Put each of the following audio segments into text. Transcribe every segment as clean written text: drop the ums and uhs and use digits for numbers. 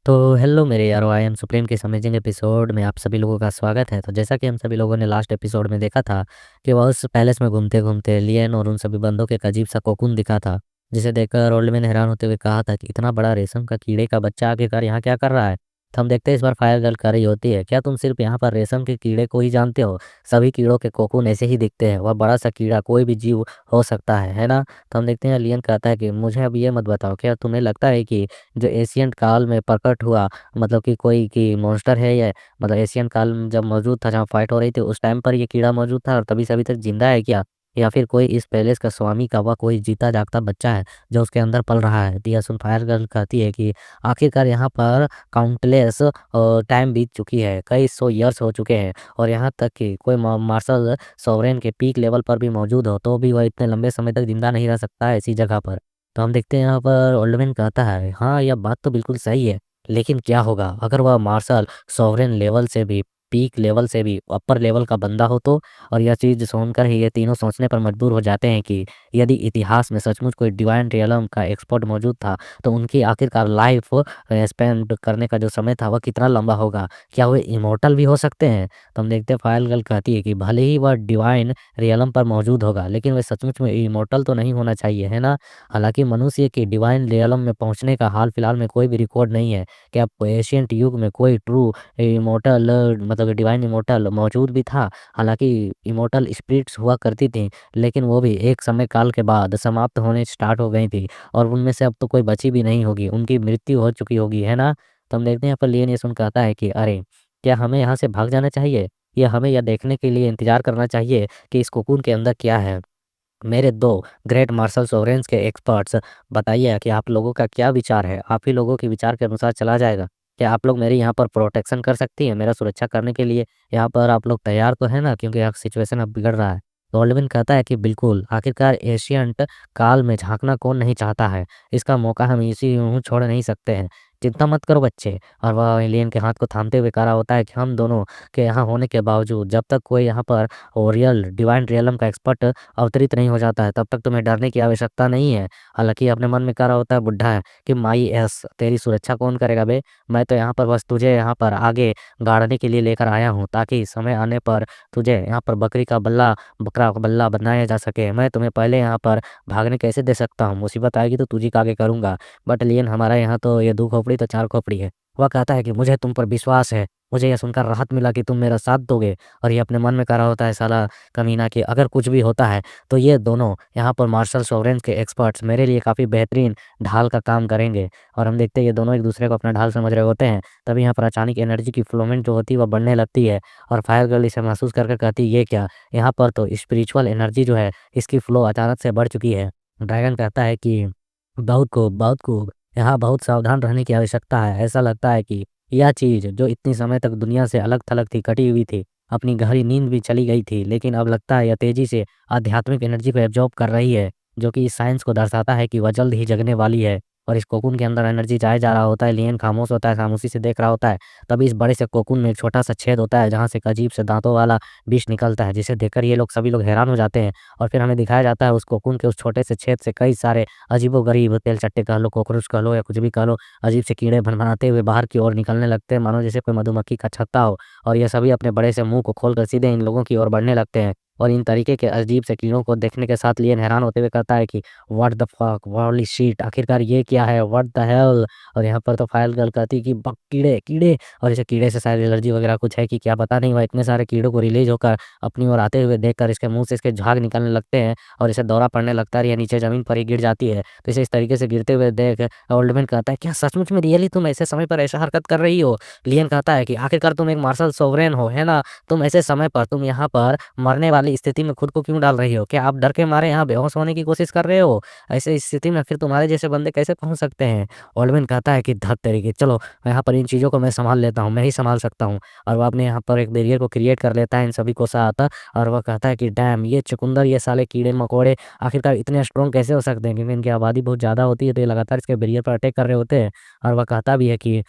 तो हेलो मेरे यारो, आई एम सुप्रीम के इस अमेजिंग एपिसोड में आप सभी लोगों का स्वागत है। तो जैसा कि हम सभी लोगों ने लास्ट एपिसोड में देखा था कि वह उस पैलेस में घूमते घूमते लियन और उन सभी बंदों के एक अजीब सा कोकून दिखा था, जिसे देखकर ओल्डमैन हैरान होते हुए कहा था कि इतना बड़ा रेशम का कीड़े का बच्चा आखिरकार यहाँ क्या कर रहा है। तो हम देखते हैं इस बार फायर गर्ल कर रही होती है, क्या तुम सिर्फ यहाँ पर रेशम के कीड़े को ही जानते हो? सभी कीड़ों के कोकून ऐसे ही दिखते हैं, वह बड़ा सा कीड़ा कोई भी जीव हो सकता है ना? तो हम देखते हैं लियन कहता है कि मुझे अब ये मत बताओ, क्या तुम्हें लगता है कि जो एशियंट काल में प्रकट हुआ, मतलब कि कोई कि मॉन्स्टर है ये, मतलब एशियन काल में जब मौजूद था, जहाँ फाइट हो रही थी उस टाइम पर ये कीड़ा मौजूद था और तभी से अभी तक जिंदा है क्या? या फिर कोई इस पैलेस का स्वामी का वह कोई जीता जागता बच्चा है जो उसके अंदर पल रहा है? दिया सुन फायर गर्ल कहती है कि आखिरकार यहाँ पर काउंटलेस टाइम बीत चुकी है, कई सौ ईयर्स हो चुके हैं, और यहाँ तक कि कोई मार्शल सोवरेन के पीक लेवल पर भी मौजूद हो तो भी वह इतने लंबे समय तक जिंदा नहीं रह सकता है ऐसी जगह पर। तो हम देखते हैं यहाँ पर ओल्डमैन कहता है, हाँ यह बात तो बिल्कुल सही है, लेकिन क्या होगा अगर वह मार्शल सॉवरेन लेवल से भी, पीक लेवल से भी अपर लेवल का बंदा हो तो? और यह चीज़ सुनकर ही ये तीनों सोचने पर मजबूर हो जाते हैं कि यदि इतिहास में सचमुच कोई डिवाइन रियलम का एक्सपर्ट मौजूद था तो उनकी आखिरकार लाइफ स्पेंड करने का जो समय था वह कितना लंबा होगा? क्या वे इमोर्टल भी हो सकते हैं? तो हम देखते हैं फायर गर्ल कहती है कि भले ही वह डिवाइन रियलम पर मौजूद होगा, लेकिन वे सचमुच में इमोर्टल तो नहीं होना चाहिए, है ना? हालांकि मनुष्य के डिवाइन रियलम में पहुंचने का हाल फिलहाल में कोई भी रिकॉर्ड नहीं है। क्या एशियंट युग में कोई ट्रू इमोर्टल, मतलब डिवाइन इमोर्टल मौजूद भी था? हालांकि इमोर्टल स्पिरिट्स हुआ करती थी, लेकिन वो भी एक समय काल के बाद समाप्त होने स्टार्ट हो गई थी, और उनमें से अब तो कोई बची भी नहीं होगी, उनकी मृत्यु हो चुकी होगी, है ना? तो हम देखते हैं यहाँ पर लियन ये सुन कहता है कि अरे, क्या हमें यहाँ से भाग जाना चाहिए, या हमें यह देखने के लिए इंतजार करना चाहिए कि इस कोकून के अंदर क्या है? मेरे 2 ग्रेट मार्शल सोवरेन्स के एक्सपर्ट्स, बताइए कि आप लोगों का क्या विचार है? आप ही लोगों के विचार के अनुसार चला जाएगा। क्या आप लोग मेरी यहाँ पर प्रोटेक्शन कर सकती हैं, मेरा सुरक्षा करने के लिए? यहाँ पर आप लोग तैयार तो हैं ना? क्योंकि यहाँ सिचुएशन अब बिगड़ रहा है। तो ओल्डविन कहता है कि बिल्कुल, आखिरकार एशियंट काल में झाँकना कौन नहीं चाहता है? इसका मौका हम इसी यूँ छोड़ नहीं सकते हैं। चिंता मत करो बच्चे। और वह एलियन के हाथ को थामते हुए कह रहा होता है कि हम दोनों के यहाँ होने के बावजूद जब तक कोई यहाँ पर रियल डिवाइन रियलम का एक्सपर्ट अवतरित नहीं हो जाता है तब तक तुम्हें डरने की आवश्यकता नहीं है। हालाँकि अपने मन में कह रहा होता है बुड्ढा है कि माई एस, तेरी सुरक्षा कौन करेगा बे? मैं तो यहाँ पर बस तुझे यहाँ पर आगे गाड़ने के लिए लेकर आया हूँ, ताकि समय आने पर तुझे यहाँ पर बकरा का बल्ला बनाया जा सके। मैं तुम्हें पहले यहाँ पर भागने कैसे दे सकता हूँ? मुसीबत आएगी तो तुझी का आगे करूँगा। बट लेकिन हमारा यहाँ तो ये 2 खोपड़ी तो 4 खोपड़ी है। वह कहता है कि मुझे तुम पर विश्वास है। मुझे यह सुनकर राहत मिला कि तुम मेरा साथ दोगे। और ये अपने मन में कह रहा होता है साला कमीना, कि अगर कुछ भी होता है तो ये दोनों यहाँ पर मार्शल सोवरेन के एक्सपर्ट्स मेरे लिए काफ़ी बेहतरीन ढाल का काम करेंगे। और हम देखते हैं ये दोनों एक दूसरे को अपना ढाल समझ रहे होते हैं। तभी यहाँ पर अचानक एनर्जी की फ्लोमेंट जो होती है वह बढ़ने लगती है, और फायर गर्ल इसे महसूस करके कहती है ये क्या? यहाँ पर तो स्पिरिचुअल एनर्जी जो है इसकी फ्लो अचानक से बढ़ चुकी है। ड्रैगन कहता है कि बहुत खूब, यहाँ बहुत सावधान रहने की आवश्यकता है। ऐसा लगता है कि यह चीज़ जो इतनी समय तक दुनिया से अलग-थलग थी, कटी हुई थी, अपनी गहरी नींद भी चली गई थी, लेकिन अब लगता है यह तेज़ी से आध्यात्मिक एनर्जी को एब्ज़ॉर्ब कर रही है, जो कि इस साइंस को दर्शाता है कि वह जल्द ही जगने वाली है। और इस कोकून के अंदर एनर्जी जाए जा रहा होता है, लियन खामोश होता है, खामोशी से देख रहा होता है। तभी इस बड़े से कोकून में एक छोटा-सा छेद होता है, जहाँ से एक अजीब से दाँतों वाला विष निकलता है, जिसे देखकर ये लोग सभी लोग हैरान हो जाते हैं। और फिर हमें दिखाया जाता है उस कोकून के उस छोटे से छेद से कई सारे अजीबो-गरीब तेलचट्टे कह लो, कॉकरोच कह लो, या कुछ भी कह लो, अजीब से कीड़े भनभनाते हुए बाहर की ओर निकलने लगते हैं, मानो जैसे कोई मधुमक्खी का छत्ता हो। और ये सभी अपने बड़े से मुँह को खोलकर सीधे इन लोगों की ओर बढ़ने लगते हैं। और इन तरीके के अजीब से कीड़ों को देखने के साथ लियन हैरान होते हुए कहता है कि what the fuck, holy shit, आखिरकार ये क्या है? What the hell? और यहाँ पर तो फायर गर्ल कहती है कि बक कीड़े, कीड़े, और इसे कीड़े से शायद एलर्जी वगैरह कुछ है कि क्या पता नहीं। वह इतने सारे कीड़ों को रिलीज़ होकर अपनी ओर आते हुए देखकर इसके मुँह से इसके झाग निकलने लगते हैं, और इसे दौरा पड़ने लगता है, और ये नीचे ज़मीन पर ही गिर जाती है। तो इसे इस तरीके से गिरते हुए देख ओल्डमैन कहता है, क्या सचमुच में रियली तुम ऐसे समय पर ऐसा हरकत कर रही हो? लियन कहता है कि आखिरकार तुम एक मार्शल सोवरेन हो, है ना? तुम ऐसे समय पर तुम यहाँ पर मरने वाली स्थिति में खुद को क्यों डाल रही हो? क्या आप डर के मारे यहाँ बेहोश होने की कोशिश कर रहे हो? ऐसे स्थिति में फिर तुम्हारे जैसे बंदे कैसे पहुँच सकते हैं? ओल्डमैन कहता है कि धत तेरी की, चलो यहाँ पर इन चीज़ों को मैं सँभाल लेता हूँ, मैं ही सँभाल सकता हूँ। और वो अपने यहाँ पर एक बैरियर को क्रिएट कर लेता है इन सभी को साथ, और वह कहता है कि डैम, ये चुकंदर, ये साले कीड़े-मकोड़े आखिरकार इतने स्ट्रॉन्ग कैसे हो सकते हैं? क्योंकि इनकी आबादी बहुत ज़्यादा होती है, तो ये लगातार इसके बैरियर पर अटैक कर रहे होते हैं। और वह कहता भी है कि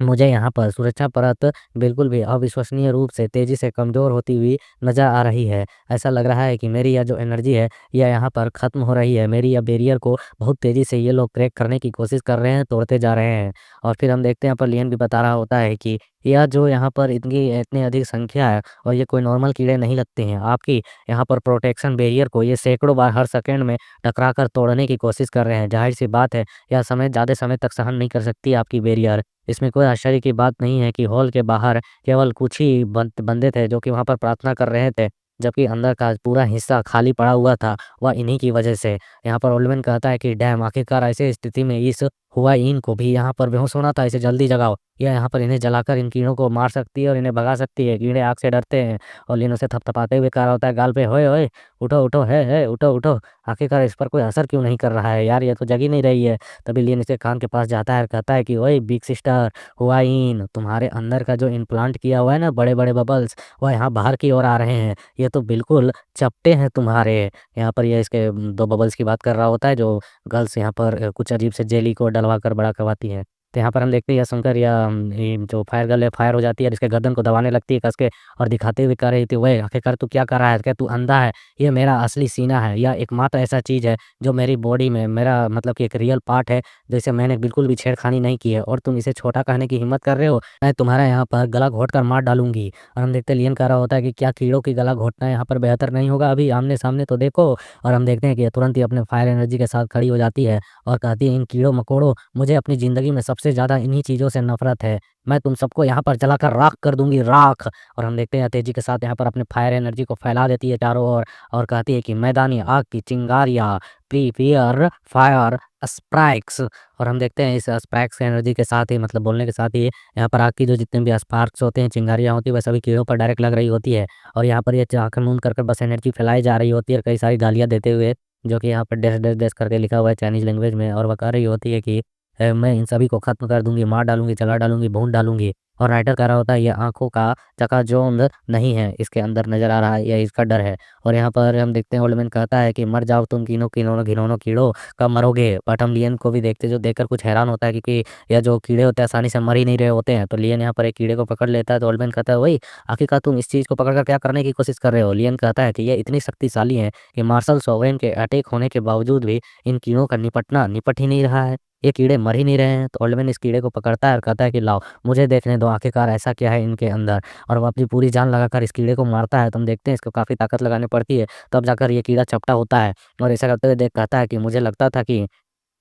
मुझे यहाँ पर सुरक्षा परत बिल्कुल भी अविश्वसनीय रूप से तेज़ी से कमज़ोर होती हुई नज़र आ रही है। ऐसा लग रहा है कि मेरी यह जो एनर्जी है, यह यहाँ पर ख़त्म हो रही है। मेरी यह बैरियर को बहुत तेज़ी से ये लोग क्रैक करने की कोशिश कर रहे हैं, तोड़ते जा रहे हैं। और फिर हम देखते हैं यहाँ पर लियन भी बता रहा होता है कि यह जो यहाँ पर इतनी इतनी अधिक संख्या है और ये कोई नॉर्मल कीड़े नहीं लगते हैं। आपकी यहाँ पर प्रोटेक्शन बैरियर को ये सैकड़ों बार हर सेकंड में टकरा कर तोड़ने की कोशिश कर रहे हैं। ज़ाहिर-सी बात है, यह समय ज़्यादा समय तक सहन नहीं कर सकती आपकी बैरियर। इसमें कोई आश्चर्य की बात नहीं है कि हॉल के बाहर केवल कुछ ही बंदे थे जो कि वहाँ पर प्रार्थना कर रहे थे, जबकि अंदर का पूरा हिस्सा खाली पड़ा हुआ था, वह इन्हीं की वजह से। यहाँ पर ओल्डमैन कहता है कि डैम आखिरकार ऐसी स्थिति में इस हुआयिन को भी यहाँ पर बेहोश होना था, इसे जल्दी जगाओ। यह यहाँ पर इन्हें जलाकर इन कीड़ों को मार सकती है और इन्हें भगा सकती है। कीड़े आग से डरते हैं और लिन उसे थपथपाते हुए कह रहा होता है गाल पे, "ओए, ओए, उठो, उठो, है, उठो, उठो।" आखिरकार इस पर कोई असर क्यों नहीं कर रहा है यार, ये तो जग ही नहीं रही है। तभी लिन इसके कान के पास जाता है और कहता है कि, "ओए बिग सिस्टर, हुआयिन, तुम्हारे अंदर का जो इम्प्लांट किया हुआ है ना बड़े-बड़े बबल्स, वह यहाँ बाहर की ओर आ रहे हैं। ये तो बिल्कुल चपटे हैं तुम्हारे।" यहाँ पर ये इसके 2 बबल्स की बात कर रहा होता है जो गर्ल्स यहाँ पर कुछ अजीब से जेली को डलवा कर बड़ा करवाती हैं। तो यहाँ पर हम देखते हैं यशंकर या ये जो फायर गर्ल है फायर हो जाती है और इसके गर्दन को दबाने लगती है कस के और दिखाते हुए कह रही थी, "ओए आखिरकार तू क्या कर रहा है? क्या तू अंधा है? ये मेरा असली सीना है। यह एकमात्र ऐसा चीज़ है जो मेरी बॉडी में मेरा मतलब कि एक रियल पार्ट है, जिसे मैंने बिल्कुल भी छेड़खानी नहीं की है और तुम इसे छोटा कहने की हिम्मत कर रहे हो? मैं तुम्हारा यहाँ पर गला घोंट कर मार डालूँगी।" और हम देखते हैं लियन कह रहा होता है कि क्या कीड़ों की गला घोंटना यहाँ पर बेहतर नहीं होगा अभी आमने-सामने तो देखो। और हम देखते हैं कि ये तुरंत ही अपने फायर एनर्जी के साथ खड़ी हो जाती है और कहती है, "इन कीड़ों-मकोड़ों, मुझे अपनी ज़िंदगी में सबसे ज़्यादा इन्हीं चीज़ों से नफ़रत है। मैं तुम सबको यहाँ पर जलाकर राख कर दूँगी, राख।" और हम देखते हैं तेज़ी के साथ यहाँ पर अपने फायर एनर्जी को फैला देती है चारों ओर और कहती है कि मैदानी आग की चिंगारियाँ, प्रिपेयर फायर स्पार्क्स। और हम देखते हैं इस स्पार्क्स एनर्जी के साथ ही मतलब बोलने के साथ ही यहाँ पर आग की जो जितने भी स्पार्क्स होते हैं, चिंगारियाँ होती हैं, वह सभी कीड़ों पर डायरेक्ट लग रही होती है। और यहाँ पर ये आँखें मूंद कर बस एनर्जी फैलाई जा रही होती है और कई सारी गालियाँ देते हुए जो कि यहाँ पर डैश डैश डैश करके लिखा हुआ है चाइनीज़ लैंग्वेज में और वो कह रही होती है कि मैं इन सभी को ख़त्म कर दूँगी, मार डालूँगी, जला डालूँगी, भून डालूँगी। और राइटर कह रहा होता है ये आँखों का चकाचौंध नहीं है, इसके अंदर नज़र आ रहा है, ये इसका डर है। और यहाँ पर हम देखते हैं ओल्ड मैन कहता है कि मर जाओ तुम तीनों किनोनो घिनौनों कीड़ों, कब मरोगे? बट हम लियन को भी देखते जो देखकर कुछ हैरान होता है क्योंकि यह जो कीड़े होते हैं आसानी से मर ही नहीं रहे होते हैं। तो लियन यहाँ पर एक कीड़े को पकड़ लेता है तो ओल्ड मैन कहता है, "वही आखिरकार तुम इस चीज़ को पकड़ कर क्या करने की कोशिश कर रहे हो?" लियन कहता है कि ये इतनी शक्तिशाली है कि मार्शल सोवेन के अटैक होने के बावजूद भी इन कीड़ों का निपटना निपट ही नहीं रहा है। ये कीड़े मर ही नहीं रहे हैं। तो ओल्ड मैन इस कीड़े को पकड़ता है और कहता है कि लाओ मुझे देखने दो आखिरकार ऐसा क्या है इनके अंदर। और वो अपनी पूरी जान लगाकर इस कीड़े को मारता है। तो हम देखते हैं इसको काफ़ी ताकत लगानी पड़ती है, तब जाकर ये कीड़ा चपटा होता है। और ऐसा करते हुए देख कहता है कि मुझे लगता था कि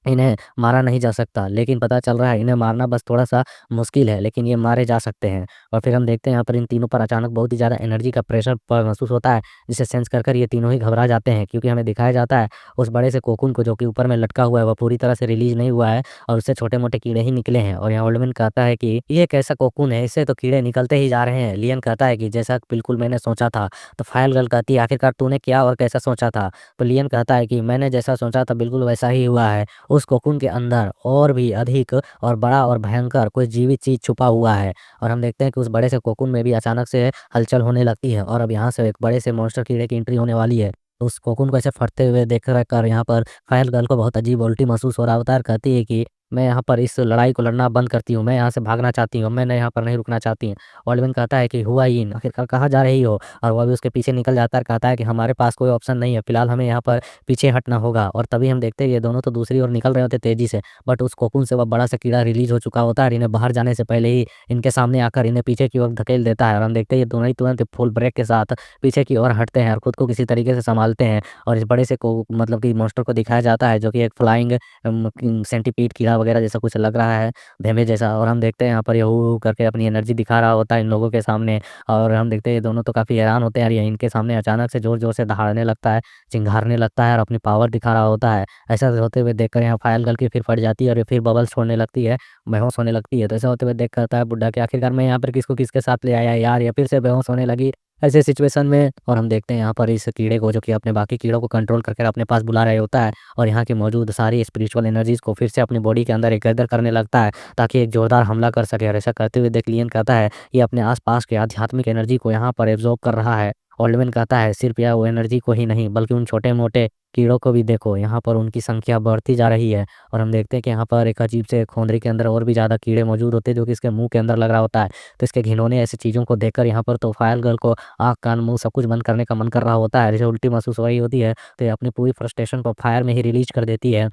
इन्हें मारा नहीं जा सकता, लेकिन पता चल रहा है इन्हें मारना बस थोड़ा-सा मुश्किल है, लेकिन ये मारे जा सकते हैं। और फिर हम देखते हैं यहाँ पर इन तीनों पर अचानक बहुत ही ज़्यादा एनर्जी का प्रेशर महसूस होता है, जिसे सेंस कर ये तीनों ही घबरा जाते हैं क्योंकि हमें दिखाया जाता है उस बड़े से कोकून को जो कि ऊपर में लटका हुआ है, वह पूरी तरह से रिलीज़ नहीं हुआ है और उससे छोटे-मोटे कीड़े ही निकले हैं। और यहाँ ओल्डमैन कहता है कि ये कैसा कोकून है, इससे तो कीड़े निकलते ही जा रहे हैं। लियन कहता है कि जैसा बिल्कुल मैंने सोचा था। तो फायर गर्ल कहती है आखिरकार तूने क्या और कैसा सोचा था? तो लियन कहता है कि मैंने जैसा सोचा था बिल्कुल वैसा ही हुआ है। उस कोकून के अंदर और भी अधिक और बड़ा और भयंकर कोई जीवित चीज़ छुपा हुआ है। और हम देखते हैं कि उस बड़े से कोकून में भी अचानक से हलचल होने लगती है और अब यहाँ से एक बड़े से मॉन्स्टर कीड़े की एंट्री होने वाली है। तो उस कोकून को ऐसे फटते हुए देख कर यहाँ पर फायर गर्ल को बहुत अजीब उल्टी महसूस हो रहा होता है और कहती है कि मैं यहाँ पर इस लड़ाई को लड़ना बंद करती हूँ, मैं यहाँ से भागना चाहती हूँ, मैंने यहाँ पर नहीं रुकना चाहती हूँ। ओल्डमैन कहता है कि हुआयिन आखिरकार कहाँ जा रही हो? और वह भी उसके पीछे निकल जाता है और कहता है कि हमारे पास कोई ऑप्शन नहीं है, फिलहाल हमें यहाँ पर पीछे हटना होगा। और तभी हम देखते हैं ये दोनों तो दूसरी ओर निकल रहे होते तेज़ी से, बट उस कोकून से वह बड़ा सा कीड़ा रिलीज़ हो चुका होता है और इन्हें बाहर जाने से पहले ही इनके सामने आकर इन्हें पीछे की ओर धकेल देता है। और हम देखते हैं ये दोनों ही तुरंत फुल ब्रेक के साथ पीछे की ओर हटते हैं और खुद को किसी तरीके से सँभालते हैं। और इस बड़े से को मतलब कि मॉन्स्टर को दिखाया जाता है जो कि एक फ्लाइंग सेंटीपीड कीड़ा वगैरह जैसा कुछ लग रहा है, भेमे जैसा। और हम देखते हैं यहाँ पर ये हू करके अपनी एनर्जी दिखा रहा होता है इन लोगों के सामने। और हम देखते हैं ये दोनों तो काफ़ी हैरान होते हैं और ये इनके सामने अचानक से ज़ोर-ज़ोर से दहाड़ने लगता है, चिंघारने लगता है और अपनी पावर दिखा रहा होता है। ऐसा होते हुए देखकर यहाँ फायर गर्ल की फिर फट जाती है और ये फिर बबल्स छोड़ने लगती है, बेहोश होने लगती है। तो ऐसा होते हुए देख कहता है बुड्ढा कि आखिरकार मैं यहाँ पर किसको किसके साथ ले आया यार, ये फिर से बेहोश होने लगी ऐसे सिचुएशन में। और हम देखते हैं यहाँ पर इस कीड़े को जो कि अपने बाकी कीड़ों को कंट्रोल करके अपने पास बुला रहे होता है और यहाँ की मौजूद सारी स्पिरिचुअल एनर्जीज़ को फिर से अपनी बॉडी के अंदर एकत्र करने लगता है ताकि एक जोरदार हमला कर सके। और ऐसा करते हुए देख लियन कहता है ये अपने आस-पास के आध्यात्मिक एनर्जी को यहाँ पर एब्ज़ॉर्ब कर रहा है ओल्डमैन कहता है सिर्फ यह वो एनर्जी को ही नहीं बल्कि उन छोटे-मोटे कीड़ों को भी देखो, यहाँ पर उनकी संख्या बढ़ती जा रही है। और हम देखते हैं कि यहाँ पर एक अजीब से खोंदरी के अंदर और भी ज़्यादा कीड़े मौजूद होते हैं जो कि इसके मुँह के अंदर लग रहा होता है। तो इसके घिनौने ऐसी चीज़ों को देखकर यहाँ पर तो फायर गर्ल को आँख, कान, मुँह सब कुछ बंद करने का मन कर रहा होता है। जैसे उल्टी महसूस हो रही होती है, तो ये अपनी पूरी फ्रस्ट्रेशन को फायर में ही रिलीज़ कर देती है।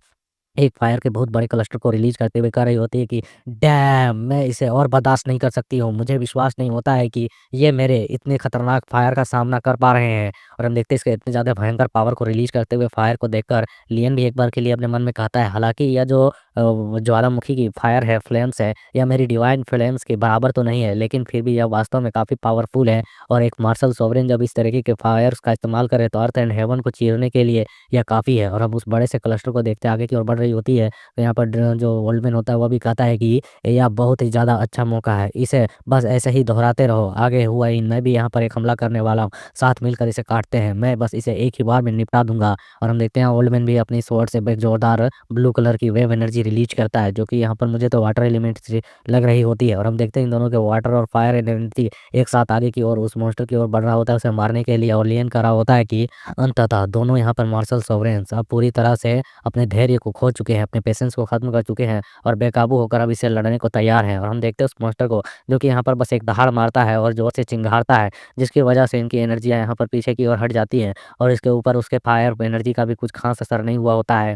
एक फायर के बहुत बड़े क्लस्टर को रिलीज़ करते हुए कह रही होती है कि डैम! मैं इसे और बर्दाश्त नहीं कर सकती हूँ। मुझे विश्वास नहीं होता है कि ये मेरे इतने खतरनाक फायर का सामना कर पा रहे हैं। और हम देखते हैं इसके इतने ज़्यादा भयंकर पावर को रिलीज़ करते हुए फायर को देखकर लियन भी एक बार के लिए अपने मन में कहता है, हालाँकि यह जो ज्वालामुखी की फायर है, फ्लेम्स है, यह मेरी डिवाइन फ्लेम्स के बराबर तो नहीं है, लेकिन फिर भी यह वास्तव में काफ़ी पावरफुल है। और एक मार्शल सोवरेन जब इस तरीके के फायर्स का इस्तेमाल करे तो अर्थ एंड हेवन को चीरने के लिए यह काफ़ी है। और हम उस बड़े से क्लस्टर को देखते आगे की ओर बढ़ रही होती है, तो यहाँ पर जो ओल्डमैन होता है वह भी कहता है कि यह बहुत ही ज़्यादा अच्छा मौका है, इसे बस ऐसे ही दोहराते रहो, आगे हुआ ही मैं भी यहाँ पर एक हमला करने वाला हूँ, साथ मिलकर इसे काटते हैं, मैं बस इसे एक ही बार में निपटा दूंगा। और हम देखते हैं ओल्डमैन भी अपनी स्वॉर्ड से एक जोरदार ब्लू कलर की वेव एनर्जी रिलीज करता है, जो कि यहाँ पर मुझे तो वाटर एलिमेंट से लग रही होती है। और हम देखते हैं इन दोनों के वाटर और फायर एनर्जी एक साथ आगे की ओर उस मॉन्स्टर की ओर बढ़ रहा होता है उसे मारने के लिए। और लियन कह रहा होता है कि अंततः दोनों यहाँ पर मार्शल सोवरेन्स अब पूरी तरह से अपने धैर्य को खो चुके हैं, अपने पेशेंस को खत्म कर चुके हैं और बेकाबू होकर अब इससे लड़ने को तैयार हैं। और हम देखते हैं उस मॉन्स्टर को जो कि यहाँ पर बस एक दहाड़ मारता है और जोर से चिंघाड़ता है, जिसकी वजह से इनकी एनर्जियाँ यहाँ पर पीछे की ओर हट जाती हैं और इसके ऊपर उसके फायर एनर्जी का भी कुछ खास असर नहीं हुआ होता है।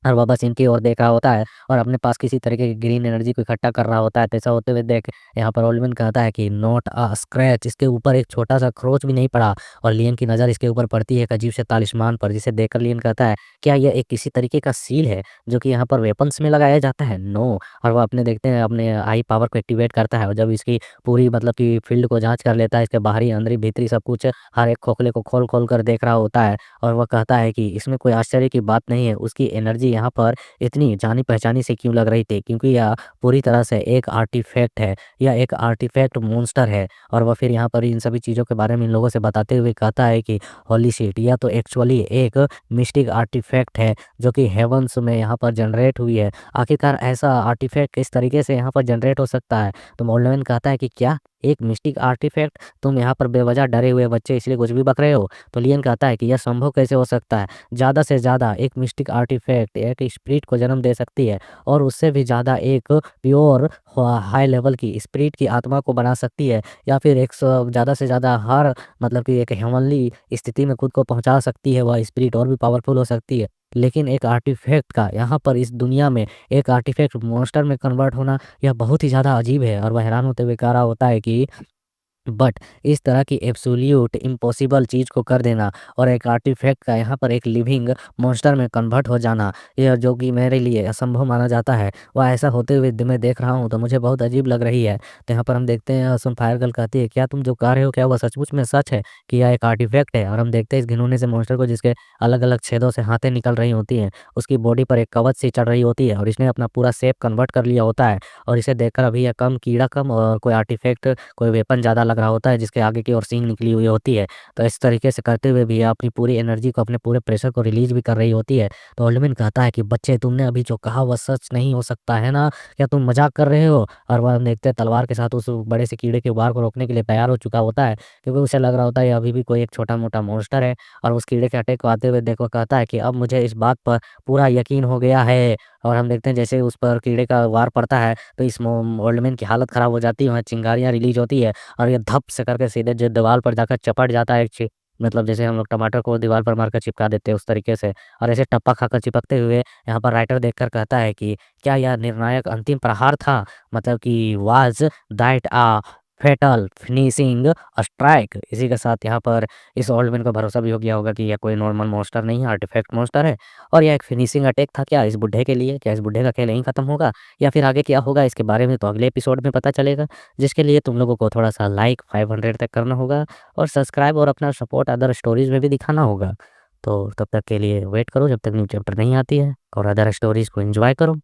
और वह बस इनकी ओर देख रहा होता है और अपने पास किसी तरीके की ग्रीन एनर्जी को इकट्ठा कर रहा होता है। तो ऐसा होते हुए देख यहाँ पर ओल्डमैन कहता है कि नॉट अ स्क्रैच, इसके ऊपर एक छोटा-सा खरोंच भी नहीं पड़ा। और लियन की नज़र इसके ऊपर पड़ती है एक अजीब से तालिस्मान पर, जिसे देखकर लियन कहता है, क्या यह एक किसी तरीके का सील है जो कि यहाँ पर वेपन्स में लगाया जाता है? नो। और वह अपने देखते हैं अपने आई पावर को एक्टिवेट करता है और जब इसकी पूरी मतलब कि फील्ड को जाँच कर लेता है, इसके बाहरी, अंदरी, भीतरी सब कुछ हर एक खोखले को खोल-खोल कर देख रहा होता है। और वह कहता है कि इसमें कोई आश्चर्य की बात नहीं है, उसकी एनर्जी यहाँ पर इतनी जानी-पहचानी सी क्यों लग रही थी? क्योंकि यह पूरी तरह से एक आर्टिफ़ैक्ट है, यह एक आर्टिफ़ैक्ट मॉन्स्टर है। और वह फिर यहाँ पर इन सभी चीज़ों के बारे में इन लोगों से बताते हुए कहता है कि होली शिट! यह तो एक्चुअली एक मिस्टिक आर्टिफ़ैक्ट है, जो कि हेवन्स में यहाँ पर जनरेट हुई है। आखिरकार ऐसा आर्टिफ़ैक्ट किस तरीके से यहाँ पर जनरेट हो सकता है? तो मोल्डमैन कहता है कि क्या? एक मिस्टिक आर्टिफ़ैक्ट? तुम यहाँ पर बेवजह डरे हुए बच्चे इसलिए कुछ भी बक रहे हो? तो लियन कहता है कि यह संभव कैसे हो सकता है? ज़्यादा से ज़्यादा एक मिस्टिक आर्टिफ़ैक्ट एक स्पिरिट को जन्म दे सकती है और उससे भी ज़्यादा एक प्योर हाई लेवल की स्पिरिट की आत्मा को बना सकती है, या फिर एक ज़्यादा से ज़्यादा हर मतलब कि एक हेवनली स्थिति में खुद को पहुंचा सकती है वह स्पिरिट, और भी पावरफुल हो सकती है। लेकिन एक आर्टिफैक्ट का यहाँ पर इस दुनिया में एक आर्टिफैक्ट मॉन्स्टर में कन्वर्ट होना, यह बहुत ही ज़्यादा अजीब है। और वह हैरान होते हुए कह रहा होता है कि बट इस तरह की एब्सोल्यूट इम्पॉसिबल चीज़ को कर देना और एक आर्टिफैक्ट का यहाँ पर एक लिविंग मॉन्स्टर में कन्वर्ट हो जाना, यह जो कि मेरे लिए असंभव माना जाता है, वह ऐसा होते हुए मैं देख रहा हूँ तो मुझे बहुत अजीब लग रही है। तो यहाँ पर हम देखते हैं सुनफायर गर्ल कहती है, क्या तुम जो कह रहे हो क्या वह सचमुच में सच है कि यह एक आर्टिफैक्ट है? और हम देखते हैं इस घिनौने से मॉन्स्टर को, जिसके अलग अलग छेदों से हाथें निकल रही होती हैं, उसकी बॉडी पर एक कवच सी चढ़ रही होती है और इसने अपना पूरा शेप कन्वर्ट कर लिया होता है। और इसे देखकर अभी यह कम कीड़ा कम और कोई आर्टिफैक्ट कोई वेपन ज़्यादा लग रहा होता है, जिसके आगे की ओर सींग निकली हुई होती है। तो इस तरीके से करते हुए भी ये अपनी पूरी एनर्जी को, अपने पूरे प्रेशर को रिलीज़ भी कर रही होती है। तो ओल्डमैन कहता है कि बच्चे, तुमने अभी जो कहा वह सच नहीं हो सकता है ना? क्या तुम मज़ाक कर रहे हो? और वह देखते हैं तलवार के साथ उस बड़े से कीड़े के वार को रोकने के लिए तैयार हो चुका होता है, क्योंकि उसे लग रहा होता है ये अभी भी कोई एक छोटा-मोटा मॉन्स्टर है। और उस कीड़े के अटैक को आते हुए देखो कहता है कि अब मुझे इस बात पर पूरा यकीन हो गया है। और हम देखते हैं जैसे उस पर कीड़े का वार पड़ता है तो इस ओल्डमैन की हालत ख़राब हो जाती है, वहाँ चिंगारियाँ रिलीज़ होती है और ये धप से करके सीधे जो दीवार पर जाकर चपट जाता है, एक मतलब जैसे हम लोग टमाटर को दीवार पर मारकर चिपका देते हैं उस तरीके से। और ऐसे टप्पा खाकर चिपकते हुए यहाँ पर राइटर देखकर कहता है कि क्या यह निर्णायक अंतिम प्रहार था? मतलब कि was that a fatal finishing strike? इसी के साथ यहाँ पर इस ओल्ड मैन को भरोसा भी हो गया होगा कि यह कोई नॉर्मल मॉन्स्टर नहीं है, आर्टिफैक्ट मॉन्स्टर है। और यह एक फिनिशिंग अटैक था क्या इस बुड्ढे के लिए? क्या इस बुड्ढे का खेल यहीं खत्म होगा या फिर आगे क्या होगा, इसके बारे में तो अगले एपिसोड में पता चलेगा। जिसके लिए तुम लोगों को थोड़ा-सा लाइक 500 तक करना होगा और सब्सक्राइब और अपना सपोर्ट अदर स्टोरीज़ में भी दिखाना होगा। तो तब तक के लिए वेट करो जब तक न्यू चैप्टर नहीं आती है और अदर स्टोरीज़ को एन्जॉय करो।